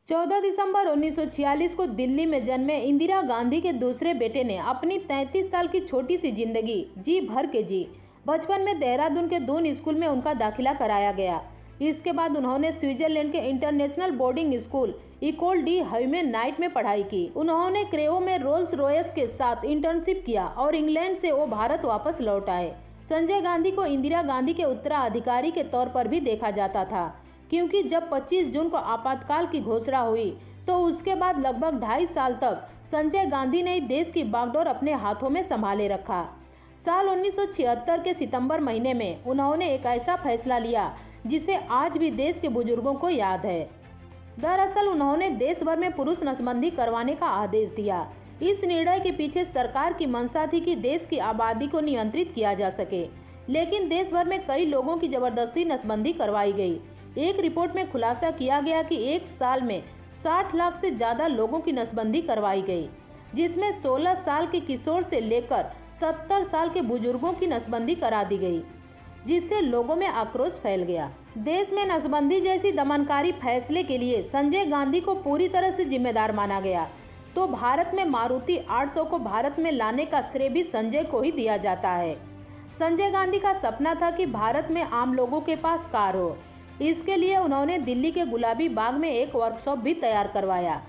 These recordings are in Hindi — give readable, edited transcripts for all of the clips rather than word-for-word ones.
14 दिसंबर 1946 को दिल्ली में जन्मे इंदिरा गांधी के दूसरे बेटे ने अपनी 33 साल की छोटी सी जिंदगी जी भर के जी। बचपन में देहरादून के दून स्कूल में उनका दाखिला कराया गया। इसके बाद उन्होंने स्विट्जरलैंड के international boarding school इकोल D humane night में पढ़ाई की। उन्होंने क्रेओ में रोल्स रॉयस के साथ इंटर्नशिप किया और इंग्लैंड से वो भारत वापस लौट आए। संजय गांधी को इंदिरा गांधी के उत्तराधिकारी के तौर पर भी देखा जाता था, क्योंकि जब 25 जून को आपातकाल की घोषणा हुई तो उसके बाद लगभग 2.5 साल तक संजय गांधी ने देश की बागडोर अपने हाथों में संभाले रखा। साल 1976 के सितंबर महीने में उन्होंने एक ऐसा फैसला लिया जिसे आज भी देश के बुजुर्गों को याद है। दरअसल उन्होंने देश भर में पुरुष नसबंदी करवाने का आदेश दिया। इस निर्णय के पीछे सरकार की मंशा थी कि देश की आबादी को नियंत्रित किया जा सके, लेकिन देश भर में कई लोगों की जबरदस्ती नसबंदी करवाई गई। एक रिपोर्ट में खुलासा किया गया कि एक साल में 60 लाख से ज़्यादा लोगों की नसबंदी करवाई गई, जिसमें 16 साल के किशोर से लेकर 70 साल के बुजुर्गों की नसबंदी करा दी गई, जिससे लोगों में आक्रोश फैल गया। देश में नसबंदी जैसी दमनकारी फैसले के लिए संजय गांधी को पूरी तरह से जिम्मेदार माना गया, तो भारत में मारुति 800 को भारत में लाने का श्रेय भी संजय को ही दिया जाता है। संजय गांधी का सपना था कि भारत में आम लोगों के पास कार हो। इसके लिए उन्होंने दिल्ली के गुलाबी बाग में एक वर्कशॉप भी तैयार करवाया।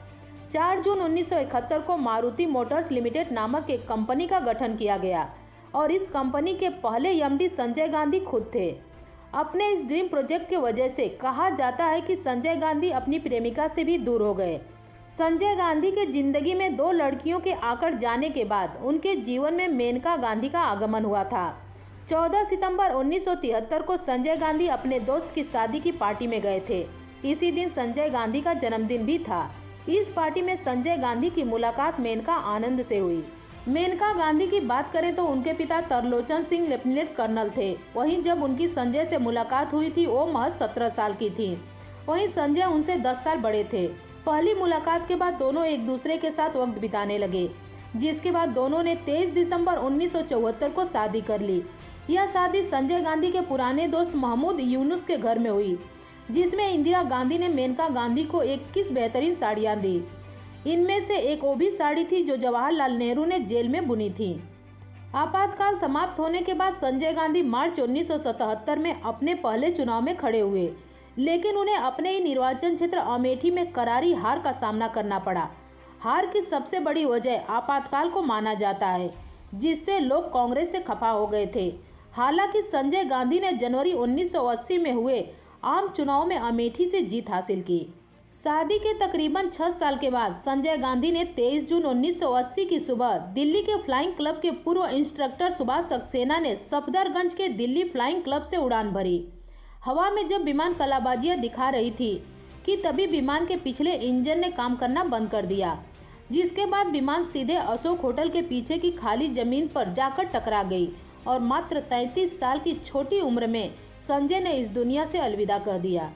4 जून 1971 को मारुति मोटर्स लिमिटेड नामक एक कंपनी का गठन किया गया और इस कंपनी के पहले एमडी संजय गांधी खुद थे। अपने इस ड्रीम प्रोजेक्ट की वजह से कहा जाता है कि संजय गांधी अपनी प्रेमिका से भी दूर हो गए। संजय गांधी के जिंदगी में 2 लड़कियों के आकर जाने के बाद उनके जीवन में मेनका गांधी का आगमन हुआ था। 14 सितंबर 1973 को संजय गांधी अपने दोस्त की शादी की पार्टी में गए थे। इसी दिन संजय गांधी का जन्मदिन भी था। इस पार्टी में संजय गांधी की मुलाकात मेनका आनंद से हुई। मेनका गांधी की बात करें तो उनके पिता तरलोचन सिंह लेफ्टिनेंट कर्नल थे। वहीं जब उनकी संजय से मुलाकात हुई थी वो महज 17 साल की थी। वहीं संजय उनसे 10 साल बड़े थे। पहली मुलाकात के बाद दोनों एक दूसरे के साथ वक्त बिताने लगे, जिसके बाद दोनों ने 23 दिसंबर 1974 को शादी कर ली। यह शादी संजय गांधी के पुराने दोस्त महमूद यूनुस के घर में हुई, जिसमें इंदिरा गांधी ने मेनका गांधी को 21 बेहतरीन साड़ियां दी। इनमें से एक वो भी साड़ी थी जो जवाहरलाल नेहरू ने जेल में बुनी थी। आपातकाल समाप्त होने के बाद संजय गांधी मार्च 1977 में अपने पहले चुनाव में खड़े हुए, लेकिन उन्हें अपने ही निर्वाचन क्षेत्र अमेठी में करारी हार का सामना करना पड़ा। हार की सबसे बड़ी वजह आपातकाल को माना जाता है, जिससे लोग कांग्रेस से खफा हो गए थे। हालांकि संजय गांधी ने जनवरी 1980 में हुए आम चुनाव में अमेठी से जीत हासिल की। शादी के तकरीबन 6 साल के बाद संजय गांधी ने 23 जून 1980 की सुबह दिल्ली के फ्लाइंग क्लब के पूर्व इंस्ट्रक्टर सुभाष सक्सेना ने सफदरगंज के दिल्ली फ्लाइंग क्लब से उड़ान भरी। हवा में जब विमान कलाबाजियां दिखा रही थी कि तभी विमान के पिछले इंजन ने काम करना बंद कर दिया, जिसके बाद विमान सीधे अशोक होटल के पीछे की खाली जमीन पर जाकर टकरा गई और मात्र 33 साल की छोटी उम्र में संजय ने इस दुनिया से अलविदा कह दिया।